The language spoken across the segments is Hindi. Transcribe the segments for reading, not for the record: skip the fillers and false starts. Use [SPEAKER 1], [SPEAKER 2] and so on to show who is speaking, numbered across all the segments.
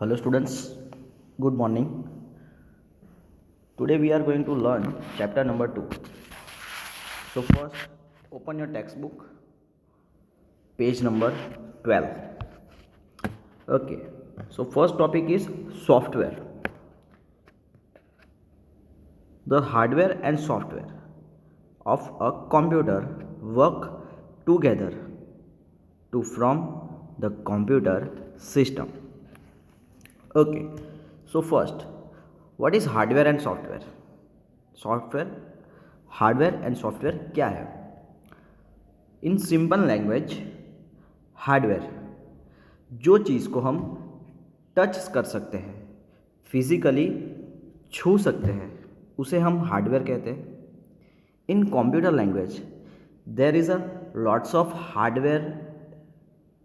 [SPEAKER 1] Hello students, good morning. Today we are going to learn chapter number 2. So first open your textbook, page number 12. Okay, so first topic is software. The hardware and software of a computer work together to form the computer system. Okay, so first, what is hardware and software? Software, hardware and software क्या है? इन सिंपल लैंग्वेज, हार्डवेयर जो चीज़ को हम टच कर सकते हैं, फिजिकली छू सकते हैं, उसे हम हार्डवेयर कहते हैं. In computer language there is a lots of hardware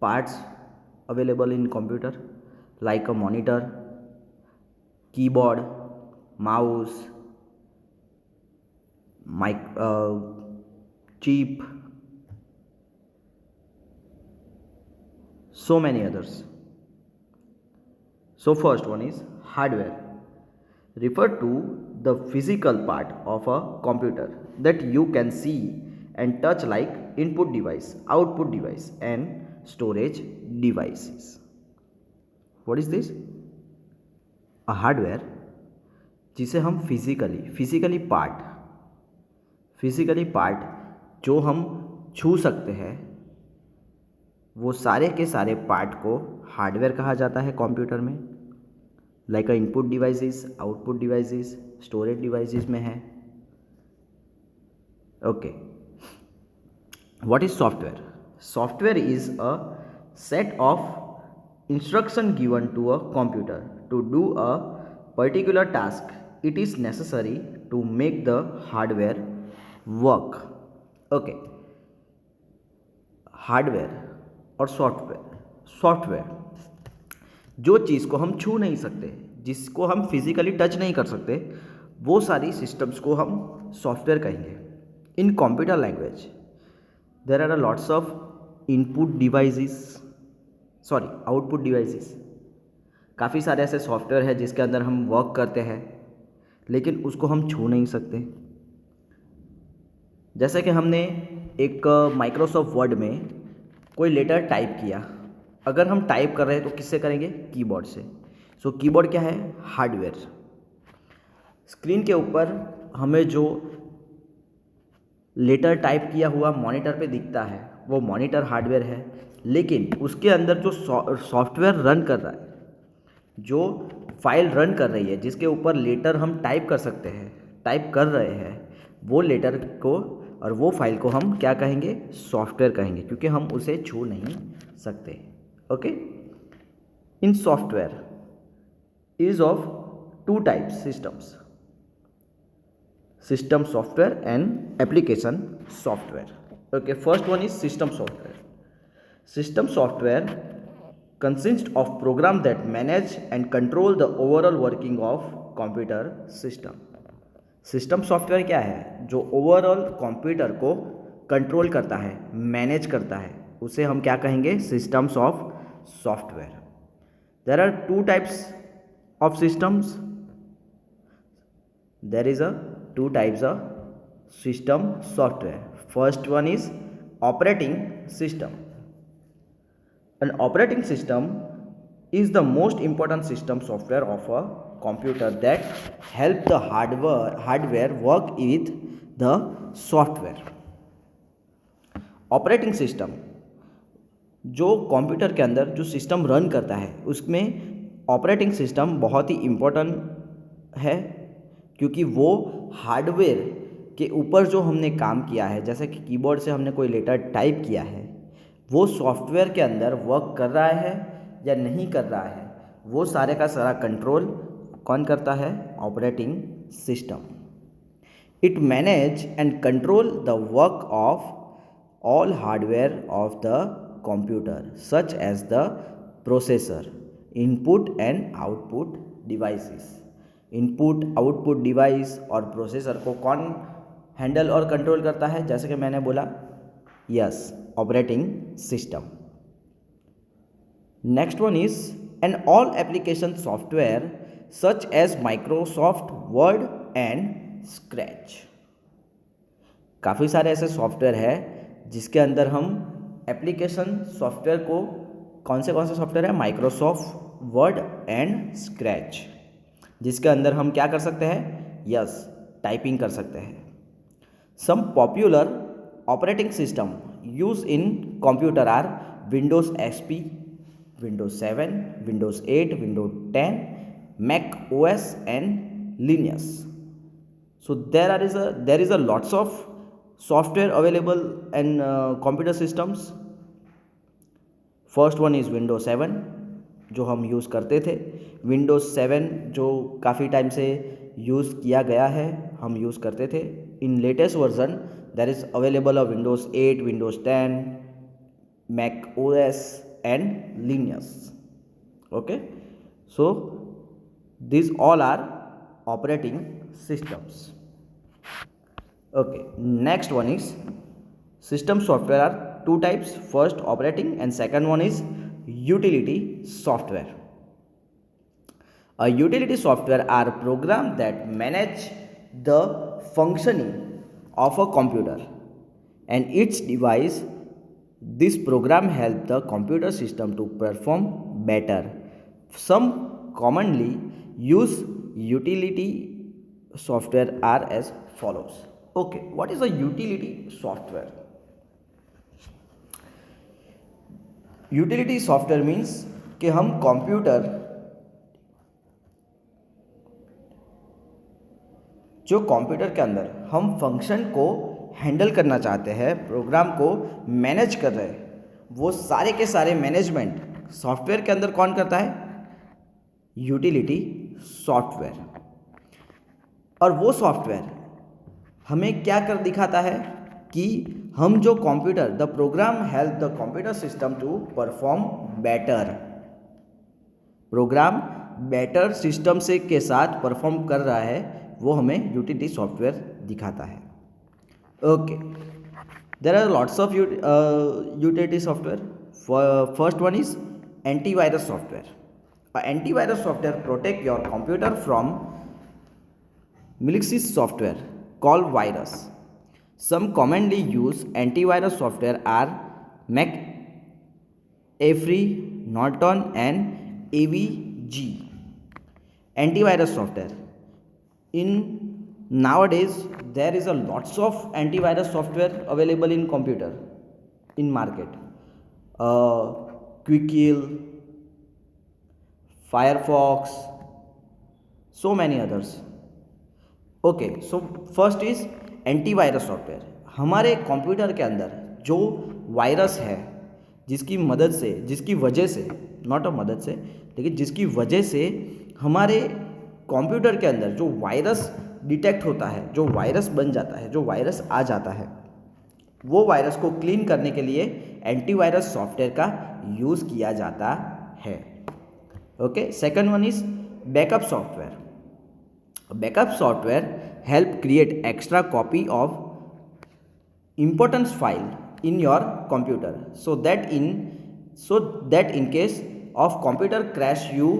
[SPEAKER 1] parts available in computer like a monitor, keyboard, mouse, mic, chip, so many others. So first one is hardware. Refer to the physical part of a computer that you can see and touch like input device, output device and storage devices. What is this? A hardware जिसे हम फिजिकली पार्ट जो हम छू सकते हैं, वो सारे के सारे पार्ट को हार्डवेयर कहा जाता है कंप्यूटर में. लाइक अ input devices, output devices, storage devices में है. Okay, what is software? Software is a set of instruction given to a computer to do a particular task. It is necessary to make the hardware work. Okay, hardware और सॉफ्टवेयर जो चीज़ को हम छू नहीं सकते, जिसको हम फिजिकली टच नहीं कर सकते, वो सारी सिस्टम्स को हम सॉफ्टवेयर कहेंगे. In computer language there are lots of input devices, output devices. काफ़ी सारे ऐसे सॉफ्टवेयर है जिसके अंदर हम वर्क करते हैं, लेकिन उसको हम छू नहीं सकते. जैसे कि हमने एक माइक्रोसॉफ्ट वर्ड में कोई लेटर टाइप किया, अगर हम टाइप कर रहे हैं तो किससे करेंगे? कीबोर्ड से. सो कीबोर्ड क्या है? हार्डवेयर. स्क्रीन के ऊपर हमें जो लेटर टाइप किया हुआ मॉनिटर पे दिखता है, वो मॉनिटर हार्डवेयर है. लेकिन उसके अंदर जो सॉफ्टवेयर रन कर रहा है, जो फाइल रन कर रही है, जिसके ऊपर लेटर हम टाइप कर रहे हैं, वो लेटर को और वो फाइल को हम क्या कहेंगे? सॉफ्टवेयर कहेंगे, क्योंकि हम उसे छू नहीं सकते. Okay, in software is of two types systems: system software and application software. Okay, first one is system software. System software consists of programs that manage and control the overall working of computer system. System software क्या है? जो ओवरऑल कंप्यूटर को कंट्रोल करता है, मैनेज करता है, उसे हम क्या कहेंगे? Systems of software. There are two types of systems. There is a two types of system software. First one is operating system. An operating system is the most important system software of a computer that help the hardware work with the software. Operating system जो कंप्यूटर के अंदर जो सिस्टम रन करता है, उसमें ऑपरेटिंग सिस्टम बहुत ही इम्पोर्टेंट है, क्योंकि वो हार्डवेयर के ऊपर जो हमने काम किया है, जैसे कि कीबोर्ड से हमने कोई लेटर टाइप किया है, वो सॉफ्टवेयर के अंदर वर्क कर रहा है या नहीं कर रहा है, वो सारे का सारा कंट्रोल कौन करता है? Operating system. It manage and control the work of all hardware of the computer such as the processor, input and output devices. Input output device और प्रोसेसर को कौन हैंडल और कंट्रोल करता है? जैसे कि मैंने बोला, yes, operating system. Next one is and all application software such as Microsoft Word and Scratch. काफ़ी सारे ऐसे सॉफ्टवेयर है जिसके अंदर हम एप्लीकेशन सॉफ्टवेयर को, कौन से सॉफ्टवेयर है, माइक्रोसॉफ्ट वर्ड एंड स्क्रैच, जिसके अंदर हम क्या कर सकते हैं, यस, टाइपिंग कर सकते हैं। Some popular operating system use in computer are Windows XP, Windows 7, Windows 8, Windows 10, Mac OS and Linux. So there is a lots of software available in computer systems. First one is Windows 7 जो हम यूज़ करते थे. विंडोज 7 जो काफ़ी टाइम से यूज़ किया गया है, हम यूज़ करते थे. In latest version there is available a Windows 8, Windows 10, Mac OS and Linux. Okay, so these all are operating systems. Okay, next one is system software are two types. First operating and second one is utility software. A utility software are programs that manage the functioning of a computer and its device. This program help the computer system to perform better. Some commonly used utility software are as follows. Okay, what is a utility software? Utility software means कि हम कंप्यूटर, जो कंप्यूटर के अंदर हम फंक्शन को हैंडल करना चाहते हैं, प्रोग्राम को मैनेज कर रहे हैं, वो सारे के सारे मैनेजमेंट सॉफ्टवेयर के अंदर कौन करता है, यूटिलिटी सॉफ्टवेयर. और वो सॉफ्टवेयर हमें क्या कर दिखाता है कि हम जो computer, the program help the computer system to perform better. Program better system से के साथ परफॉर्म कर रहा है, वो हमें यूटिलिटी सॉफ्टवेयर दिखाता है. Okay, there are lots of utility software. First one is antivirus software. Antivirus software protect your computer from malicious software called virus. Some commonly used antivirus software are McAfee, Norton and AVG. Antivirus software. In nowadays there is a lots of antivirus software available in computer, in market. Quickkill, Firefox, so many others. Okay, so first is antivirus software. हमारे कंप्यूटर के अंदर जो वायरस है, जिसकी मदद से, जिसकी वजह से, नॉट अ मदद से, लेकिन जिसकी वजह से हमारे कंप्यूटर के अंदर जो वायरस डिटेक्ट होता है, जो वायरस बन जाता है, जो वायरस आ जाता है, वो वायरस को क्लीन करने के लिए एंटीवायरस सॉफ्टवेयर का यूज़ किया जाता है. Okay, second one is backup software. Backup software help create extra copy of important file in your computer so that in case of computer crash you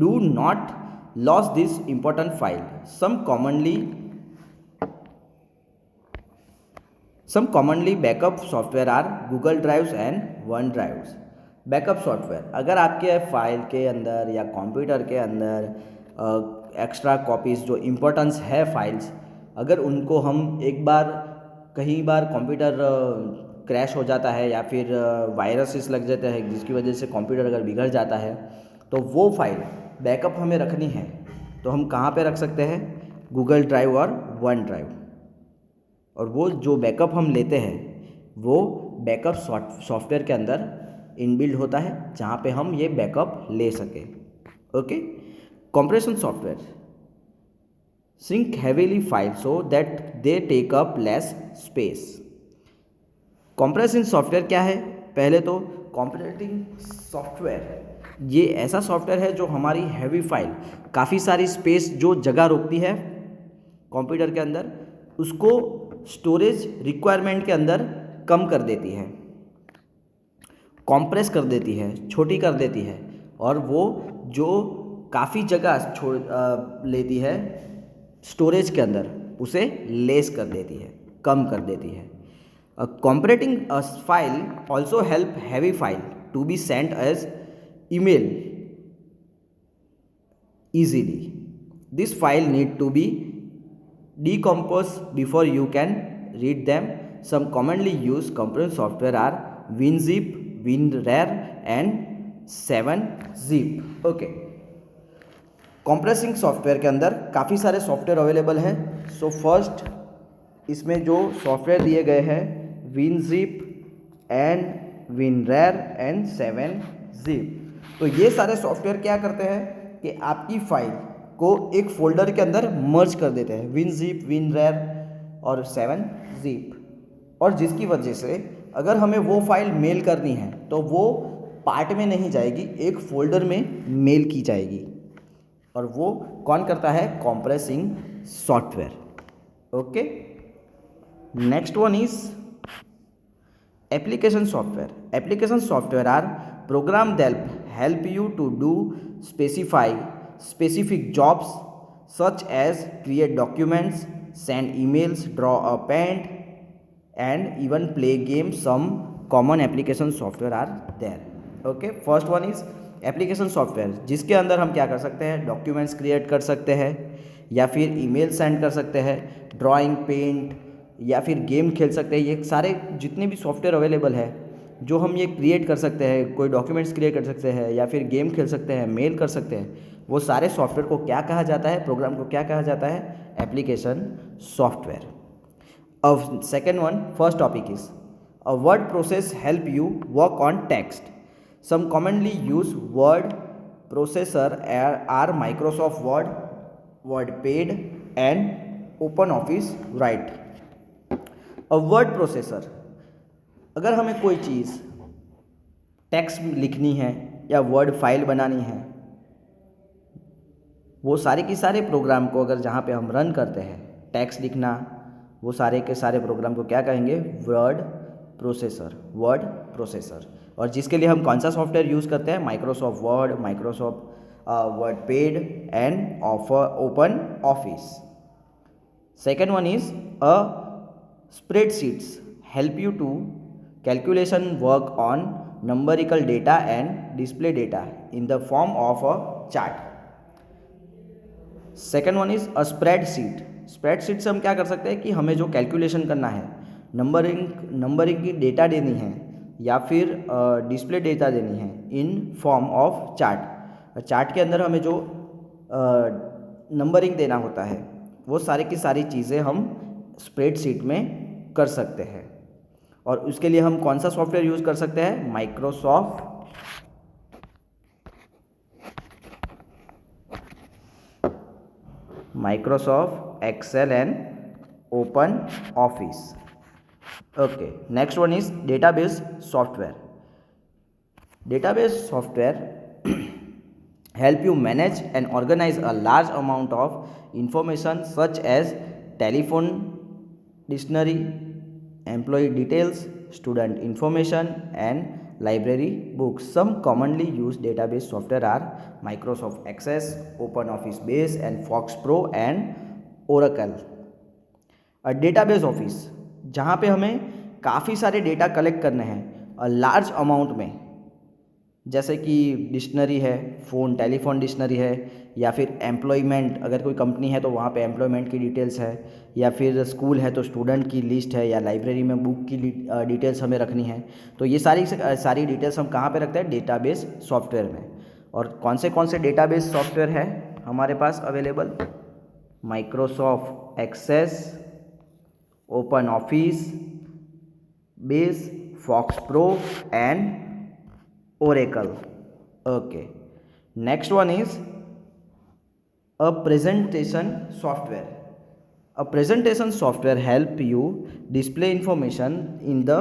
[SPEAKER 1] do not lose this important file. Some commonly backup software are Google Drives and OneDrives. Backup software, अगर आपके फाइल के अंदर या कंप्यूटर के अंदर एक्स्ट्रा कॉपीज़ जो इम्पोर्टेंस है फाइल्स, अगर उनको हम कहीं बार कंप्यूटर क्रैश हो जाता है या फिर वायरसेस लग जाते हैं जिसकी वजह से कंप्यूटर अगर बिगड़ जाता है, तो वो फाइल बैकअप हमें रखनी है तो हम कहाँ पे रख सकते हैं, गूगल ड्राइव और वन ड्राइव. और वो जो बैकअप हम लेते हैं वो बैकअप सॉफ्टवेयर के अंदर इनबिल्ड होता है जहाँ पे हम ये बैकअप ले सकें. Okay, compression software shrink heavily files so that they take up less space. compression software क्या है? पहले तो कंप्रेसिंग सॉफ्टवेयर ये ऐसा सॉफ्टवेयर है जो हमारी हैवी फाइल, काफ़ी सारी स्पेस जो जगह रोकती है कंप्यूटर के अंदर, उसको स्टोरेज रिक्वायरमेंट के अंदर कम कर देती है, कॉम्प्रेस कर देती है, छोटी कर देती है. और वो जो काफ़ी जगह छोड़ लेती है स्टोरेज के अंदर, उसे लेस कर देती है, कम कर देती है। Compressing a file also help heavy file to be sent as email easily. This file need to be decomposed before you can read them. Some commonly used compression software are WinZip, WinRAR and 7zip. Okay. Compressing software के अंदर काफ़ी सारे सॉफ्टवेयर अवेलेबल हैं। सो फर्स्ट इसमें जो सॉफ्टवेयर दिए गए हैं WinZip and WinRAR and 7zip। तो ये सारे सॉफ्टवेयर क्या करते हैं कि आपकी फाइल को एक फोल्डर के अंदर मर्ज कर देते हैं, WinZip, WinRAR और 7zip, और जिसकी वजह से अगर हमें वो फाइल मेल करनी है तो वो पार्ट में नहीं जाएगी, एक फोल्डर में मेल की जाएगी। और वो कौन करता है? Compressing software. Okay, next one is application software. Application software are program that help you to do specific jobs such as create documents, send emails, draw a paint, and even play games. Some common application software are there. Okay, first one is application software, जिसके अंदर हम क्या कर सकते हैं? डॉक्यूमेंट्स क्रिएट कर सकते हैं, या फिर ईमेल सेंड कर सकते हैं, ड्राइंग, पेंट, या फिर गेम खेल सकते हैं। ये सारे जितने भी सॉफ्टवेयर अवेलेबल है जो हम ये क्रिएट कर सकते हैं, कोई डॉक्यूमेंट्स क्रिएट कर सकते हैं, या फिर गेम खेल सकते हैं, मेल कर सकते हैं, वो सारे सॉफ्टवेयर को क्या कहा जाता है? प्रोग्राम को क्या कहा जाता है? Application software. अब second one, first topic is a word process help you work on text. Some commonly used word processor are Microsoft Word, WordPad, and OpenOffice Write. A word processor, अगर हमें कोई चीज़ टेक्स्ट लिखनी है या वर्ड फाइल बनानी है, वो सारे के सारे प्रोग्राम को अगर जहाँ पे हम रन करते हैं टेक्स्ट लिखना, वो सारे के सारे प्रोग्राम को क्या कहेंगे? Word processor. और जिसके लिए हम कौन सा सॉफ्टवेयर यूज़ करते हैं? Microsoft Word, Microsoft WordPad and Open Office. Second one is a spreadsheets help you to calculation work on numerical data and display data in the form of a chart. Second one is a spreadsheet. Spreadsheet से हम क्या कर सकते हैं कि हमें जो कैलकुलेशन करना है, नंबरिंग की डेटा देनी है, या फिर डिस्प्ले डेटा देनी है in form of chart. Chart के अंदर हमें जो नंबरिंग देना होता है, वो सारी की सारी चीज़ें हम स्प्रेडशीट में कर सकते हैं. और उसके लिए हम कौन सा सॉफ्टवेयर यूज़ कर सकते हैं? Microsoft Excel and Open Office. Okay, next one is database software. Database software help you manage and organize a large amount of information such as telephone dictionary, employee details, student information, and library books. Some commonly used database software are Microsoft Access, OpenOffice Base, and Fox Pro and Oracle. A database office, जहाँ पे हमें काफ़ी सारे डेटा कलेक्ट करने हैं लार्ज अमाउंट में, जैसे कि डिक्शनरी है, टेलीफोन डिक्शनरी है, या फिर एम्प्लॉयमेंट, अगर कोई कंपनी है तो वहाँ पे एम्प्लॉयमेंट की डिटेल्स है, या फिर स्कूल है तो स्टूडेंट की लिस्ट है, या लाइब्रेरी में बुक की डिटेल्स हमें रखनी है. तो ये सारी डिटेल्स हम कहाँ पे रखते हैं? डेटाबेस सॉफ्टवेयर में. और कौन से डेटाबेस सॉफ्टवेयर है हमारे पास available? Microsoft Access, Open Office Base, Fox Pro and Oracle. Okay. Next one is a presentation software. A presentation software help you display information in the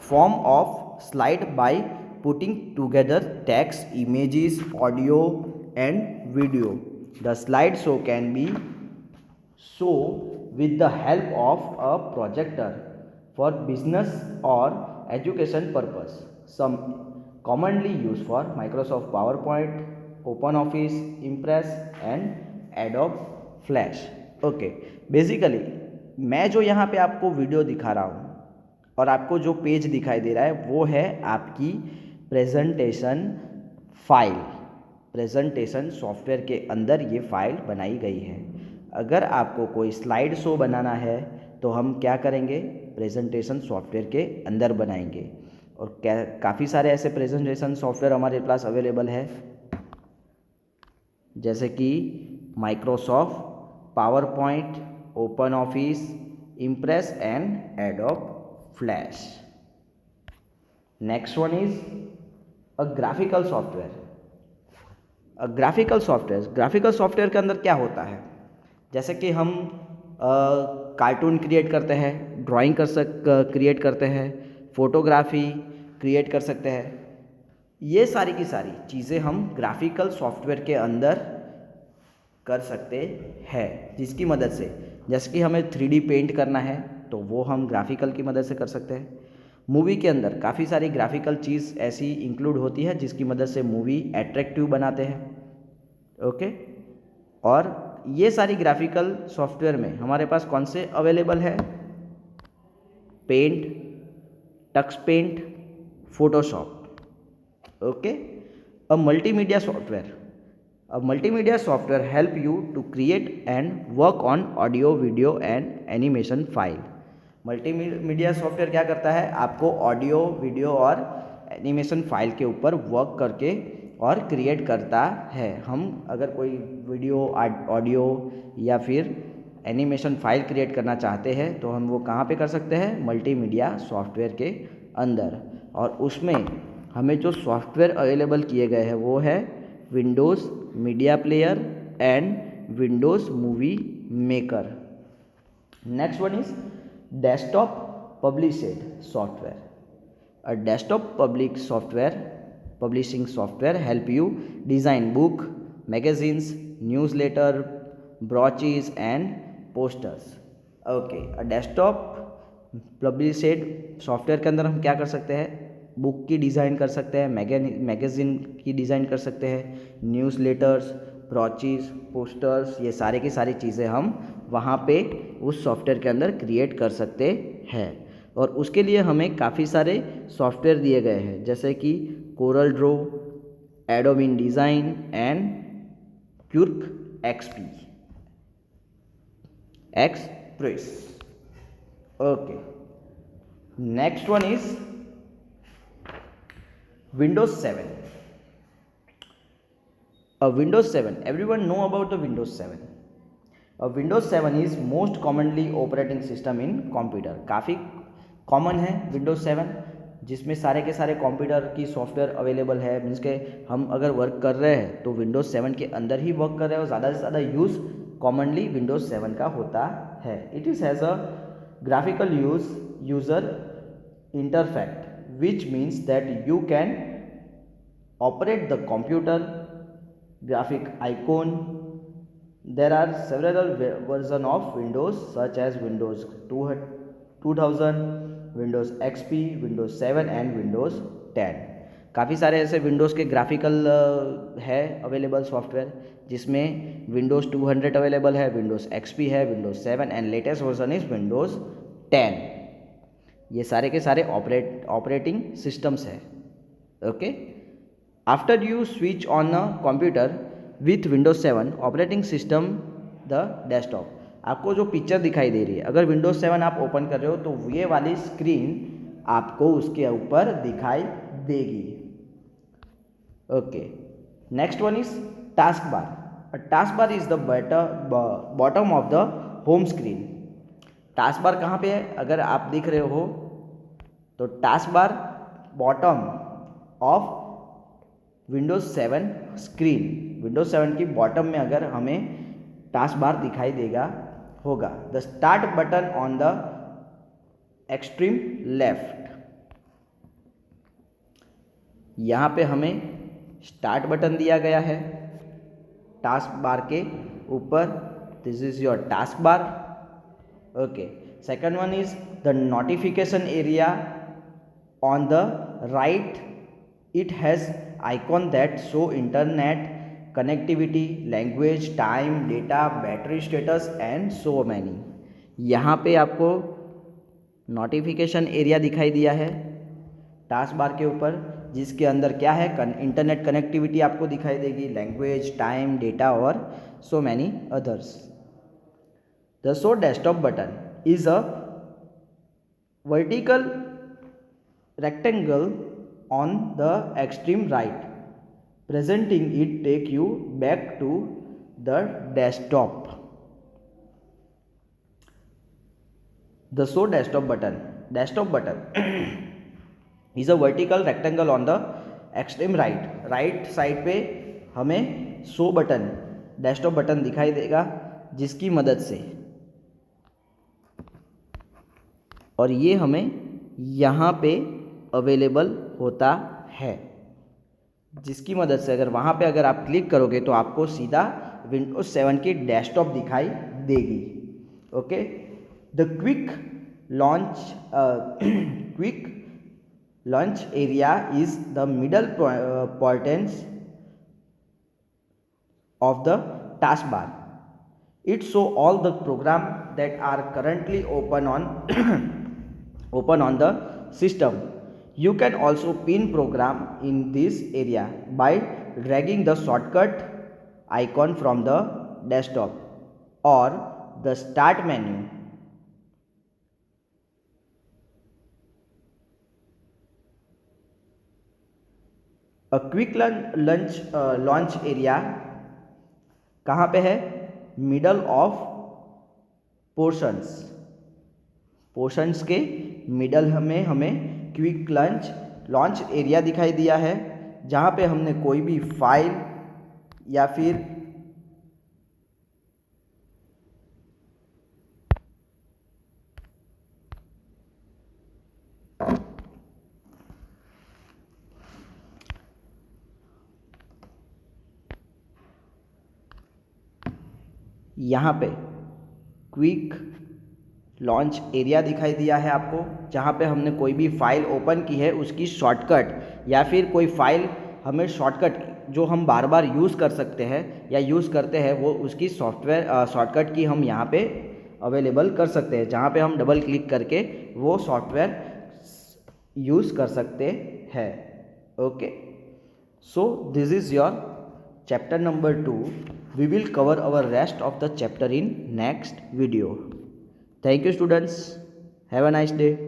[SPEAKER 1] form of slide by putting together text, images, audio, and video. The slideshow can be shown with the help of a projector for business or education purpose. Some commonly used for Microsoft PowerPoint, OpenOffice, Impress and Adobe Flash. Okay, basically मैं जो यहाँ पे आपको वीडियो दिखा रहा हूँ और आपको जो पेज दिखाई दे रहा है वो है आपकी प्रेजेंटेशन फाइल। प्रेजेंटेशन सॉफ्टवेयर के अंदर ये फाइल बनाई गई है। अगर आपको कोई स्लाइड शो बनाना है तो हम क्या करेंगे, प्रेजेंटेशन सॉफ्टवेयर के अंदर बनाएंगे। और काफ़ी सारे ऐसे प्रेजेंटेशन सॉफ्टवेयर हमारे पास अवेलेबल है, जैसे कि Microsoft power point, open office, impress and adobe flash. Next one is a graphical software. Graphical software के अंदर क्या होता है, जैसे कि हम कार्टून क्रिएट करते हैं, ड्राइंग क्रिएट करते हैं, फोटोग्राफी क्रिएट कर सकते हैं। ये सारी की सारी चीज़ें हम ग्राफिकल सॉफ्टवेयर के अंदर कर सकते हैं, जिसकी मदद से, जैसे कि हमें 3D पेंट करना है तो वो हम ग्राफिकल की मदद से कर सकते हैं। मूवी के अंदर काफ़ी सारी ग्राफिकल चीज़ ऐसी इंक्लूड होती है जिसकी मदद से मूवी एट्रैक्टिव बनाते हैं। ओके, और ये सारी ग्राफिकल सॉफ्टवेयर में हमारे पास कौन से अवेलेबल है, Paint, Tux Paint, Photoshop. Okay, a multimedia software help you to create and work on audio, video and animation file। Multimedia software क्या करता है, आपको ऑडियो, वीडियो और एनिमेशन फाइल के ऊपर वर्क करके और क्रिएट करता है। हम अगर कोई वीडियो, ऑडियो या फिर एनिमेशन फाइल क्रिएट करना चाहते हैं तो हम वो कहाँ पे कर सकते हैं, मल्टीमीडिया सॉफ्टवेयर के अंदर। और उसमें हमें जो सॉफ्टवेयर अवेलेबल किए गए हैं वो है Windows Media Player and Windows Movie Maker. Next one is desktop published software. A desktop publishing software help you design book, magazines, newsletter, brochures and posters। Okay, desktop published software के अंदर हम क्या कर सकते हैं, बुक की डिज़ाइन कर सकते हैं, मैगज़ीन की डिज़ाइन कर सकते हैं, न्यूज़लेटर्स, ब्रॉचीज, पोस्टर्स, ये सारे की सारी चीज़ें हम वहाँ पे उस सॉफ्टवेयर के अंदर क्रिएट कर सकते हैं। और उसके लिए हमें काफ़ी सारे सॉफ्टवेयर दिए गए हैं, जैसे कि Corel Draw, Adobe InDesign and Quick Express. Okay, next one is Windows 7। Windows 7, everyone know about the Windows 7। Windows 7 is most commonly operating system in computer। काफ़ी कॉमन है Windows 7, जिसमें सारे के सारे कंप्यूटर की सॉफ्टवेयर अवेलेबल है। मीन्स के हम अगर वर्क कर रहे हैं तो Windows 7 के अंदर ही वर्क कर रहे हैं और ज़्यादा से ज़्यादा यूज़ कॉमनली Windows 7 का होता है। It is has a graphical user interface which means that you can operate the computer, graphic icon। There are several versions of Windows such as Windows 2000, Windows XP, Windows 7 and Windows 10। काफ़ी सारे ऐसे विंडोज़ के ग्राफिकल है अवेलेबल सॉफ्टवेयर, जिसमें Windows 200 अवेलेबल है, Windows XP है, Windows 7 and latest version is Windows 10। ये सारे के सारे ऑपरेटिंग सिस्टम्स है। Okay, after you switch on a computer with Windows 7 operating system the desktop. आपको जो पिक्चर दिखाई दे रही है, अगर Windows 7 आप ओपन कर रहे हो तो ये वाली स्क्रीन आपको उसके ऊपर दिखाई देगी। Okay, next one is task bar. Task bar is the bottom of the home screen. Task bar कहाँ पे है, अगर आप दिख रहे हो तो task bar bottom of Windows 7 screen, Windows 7 की बॉटम में अगर हमें टास्क बार दिखाई देगा होगा। The start button on the extreme left, यहाँ पे हमें स्टार्ट बटन दिया गया है टास्क बार के ऊपर। This is your task bar. Okay, second one is the notification area on the right It has icon that show internet connectivity, language, time, data, battery status and so many. यहाँ पे आपको नोटिफिकेशन एरिया दिखाई दिया है टास्क बार के ऊपर, जिसके अंदर क्या है, इंटरनेट कनेक्टिविटी आपको दिखाई देगी, लैंग्वेज, टाइम, डेटा और so many others. The show desktop button is a vertical rectangle on the extreme right. Presenting it take you back to the desktop. The show desktop button is a vertical rectangle on the extreme right side पे हमें शो बटन, डेस्कटॉप बटन दिखाई देगा, जिसकी मदद से, और ये हमें यहाँ पे अवेलेबल होता है, जिसकी मदद से अगर वहाँ पे अगर आप क्लिक करोगे तो आपको सीधा विंडोज 7 की डेस्कटॉप दिखाई देगी. Okay. The quick launch area is the middle portions of the task bar. It show all the program that are currently open on the system. You can also pin program in this area by dragging the shortcut icon from the desktop or the start menu. A quick launch area कहाँ पे है? मिडल ऑफ पोर्शंस के मिडल में हमें क्विक लॉन्च एरिया दिखाई दिया है, जहाँ पे हमने कोई भी फाइल या फिर यहाँ पे क्विक लॉन्च एरिया दिखाई दिया है आपको, जहाँ पे हमने कोई भी फाइल ओपन की है उसकी शॉर्टकट, या फिर कोई फाइल हमें शॉर्टकट जो हम बार बार यूज़ कर सकते हैं या यूज़ करते हैं, वो उसकी शॉर्टकट की हम यहाँ पे अवेलेबल कर सकते हैं, जहाँ पे हम डबल क्लिक करके वो सॉफ्टवेयर यूज़ कर सकते हैं. Okay. So this is your chapter number 2. We will cover our rest of the chapter in next video. Thank you students. Have a nice day.